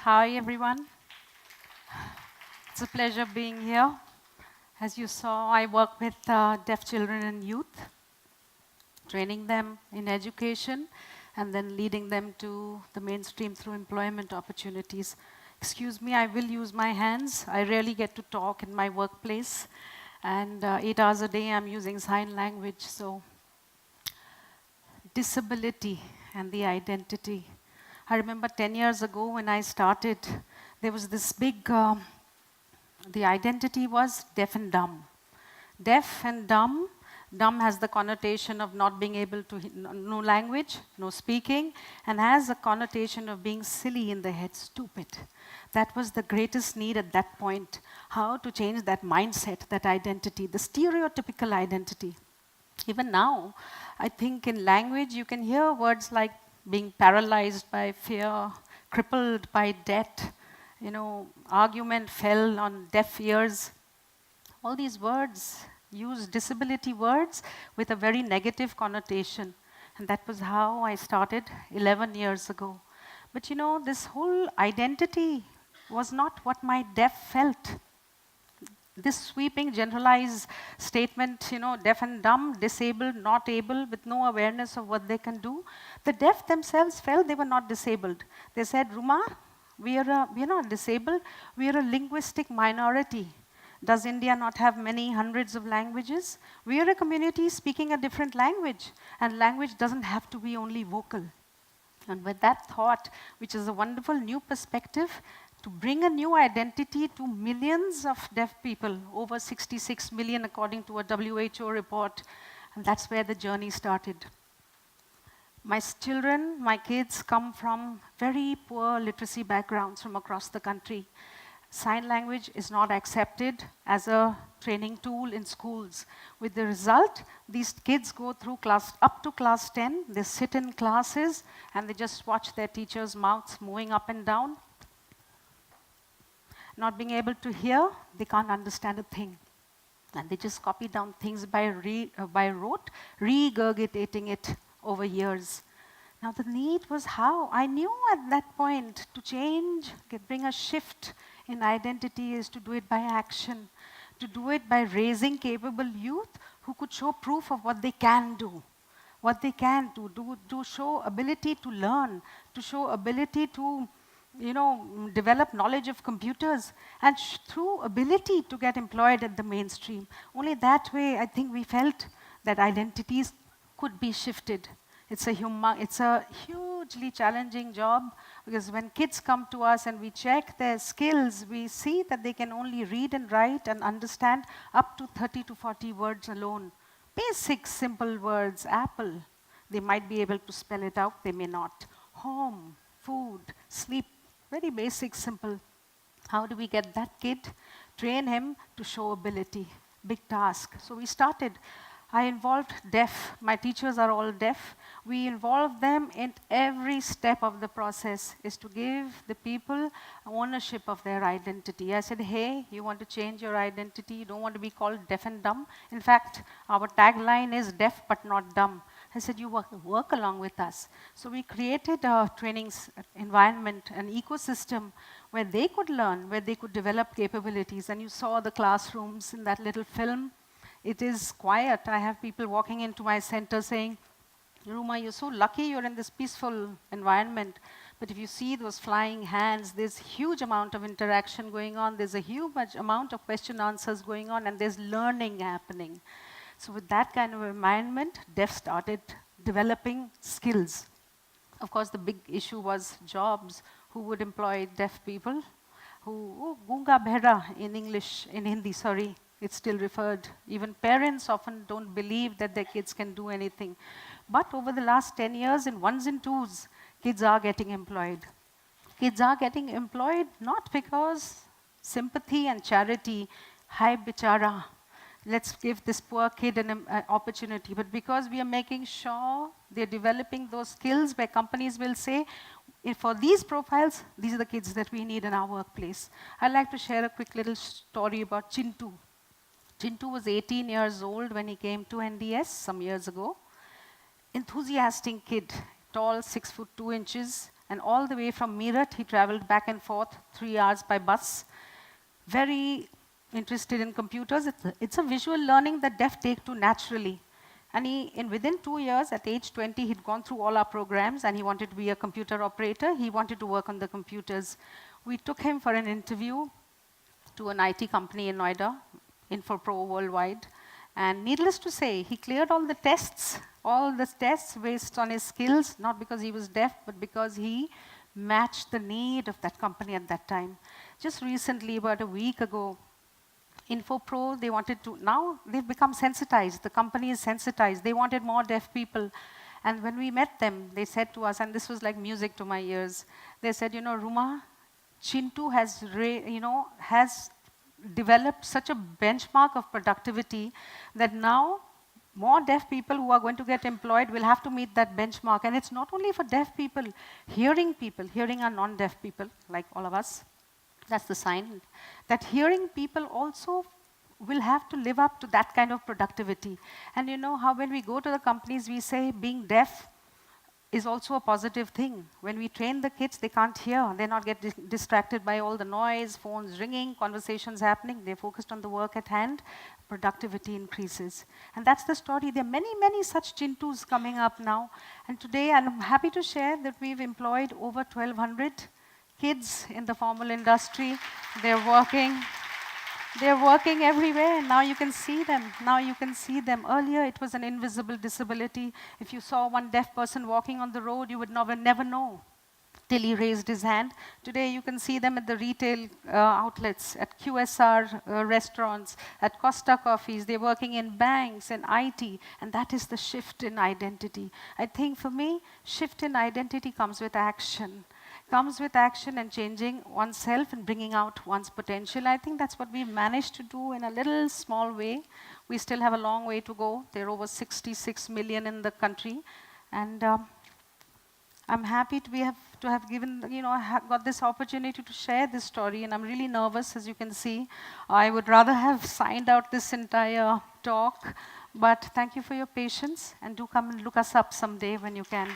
Hi, everyone. It's a pleasure being here. As you saw, I work with deaf children and youth, training them in education and then leading them to the mainstream through employment opportunities. Excuse me, I will use my hands. I rarely get to talk in my workplace, and 8 hours a day I'm using sign language. So, disability and the identity. I remember 10 years ago when I started, there was this big the identity was deaf and dumb. Deaf and dumb. Dumb has the connotation of not being able to, no language, no speaking, and has a connotation of being silly in the head, stupid. That was the greatest need at that point. How to change that mindset, that identity, the stereotypical identity. Even now, I think in language you can hear words like being paralyzed by fear, crippled by debt, argument fell on deaf ears. All these words use disability words with a very negative connotation. And that was how I started 11 years ago. But this whole identity was not what my deaf felt. This sweeping generalized statement, deaf and dumb, disabled, not able, with no awareness of what they can do. The deaf themselves felt they were not disabled. They said, Ruma, we're not disabled, we are a linguistic minority. Does India not have many hundreds of languages? We are a community speaking a different language, and language doesn't have to be only vocal. And with that thought, which is a wonderful new perspective, to bring a new identity to millions of deaf people, over 66 million according to a WHO report, and that's where the journey started. My children, my kids come from very poor literacy backgrounds from across the country. Sign language is not accepted as a training tool in schools. With the result, these kids go through up to class 10, they sit in classes and they just watch their teachers' mouths moving up and down. Not being able to hear, they can't understand a thing. And they just copy down things by rote, regurgitating it over years. Now the need was how? I knew at that point to change, bring a shift in identity is to do it by action, to do it by raising capable youth who could show proof of what they can do, to show ability to learn, to show ability to develop knowledge of computers, and through ability to get employed at the mainstream. Only that way, I think we felt that identities could be shifted. It's a hugely challenging job because when kids come to us and we check their skills, we see that they can only read and write and understand up to 30 to 40 words alone. Basic, simple words, apple. They might be able to spell it out, they may not. Home, food, sleep, very basic, simple. How do we get that kid? Train him to show ability. Big task. So we started. I involved deaf. My teachers are all deaf. We involve them in every step of the process is to give the people ownership of their identity. I said, hey, you want to change your identity? You don't want to be called deaf and dumb? In fact, our tagline is deaf but not dumb. I said, you work along with us. So we created a training environment, an ecosystem where they could learn, where they could develop capabilities. And you saw the classrooms in that little film. It is quiet. I have people walking into my center saying, Ruma, you're so lucky you're in this peaceful environment. But if you see those flying hands, there's huge amount of interaction going on. There's a huge amount of question answers going on, and there's learning happening. So with that kind of environment, deaf started developing skills. Of course, the big issue was jobs. Who would employ deaf people? Gunga bhera in English, in Hindi, sorry. It's still referred. Even parents often don't believe that their kids can do anything. But over the last 10 years, in ones and twos, kids are getting employed. Kids are getting employed not because sympathy and charity, hi bichara, let's give this poor kid an opportunity, but because we are making sure they're developing those skills where companies will say, for these profiles, these are the kids that we need in our workplace. I'd like to share a quick little story about Chintu. Chintu was 18 years old when he came to NDS some years ago. Enthusiastic kid, tall, 6 foot 2 inches, And all the way from Meerut, he traveled back and forth 3 hours by bus. Very interested in computers. It's a visual learning that deaf take to naturally. And within 2 years, at age 20, he'd gone through all our programs and he wanted to be a computer operator. He wanted to work on the computers. We took him for an interview to an IT company in Noida, InfoPro Worldwide. And needless to say, he cleared all the tests based on his skills, not because he was deaf, but because he matched the need of that company at that time. Just recently, about a week ago, InfoPro, now they've become sensitized. The company is sensitized. They wanted more deaf people. And when we met them, they said to us, and this was like music to my ears, they said, Ruma, Chintu has developed such a benchmark of productivity that now more deaf people who are going to get employed will have to meet that benchmark. And it's not only for deaf people, hearing are non-deaf people, like all of us. That's the sign that hearing people also will have to live up to that kind of productivity. And you know how when we go to the companies, we say being deaf is also a positive thing. When we train the kids, they can't hear. They're not get distracted by all the noise, phones ringing, conversations happening. They're focused on the work at hand. Productivity increases. And that's the story. There are many, many such Chintus coming up now. And today, I'm happy to share that we've employed over 1,200 kids in the formal industry. They're working everywhere, and now you can see them. Earlier, it was an invisible disability. If you saw one deaf person walking on the road, you would never know till he raised his hand. Today, you can see them at the retail outlets, at QSR restaurants, at Costa Coffees. They're working in banks and IT, and that is the shift in identity. I think for me, shift in identity comes with action. And changing oneself and bringing out one's potential. I think that's what we've managed to do in a little small way. We still have a long way to go. There are over 66 million in the country. And I'm happy to have given, got this opportunity to share this story. And I'm really nervous, as you can see. I would rather have signed out this entire talk. But thank you for your patience. And do come and look us up someday when you can.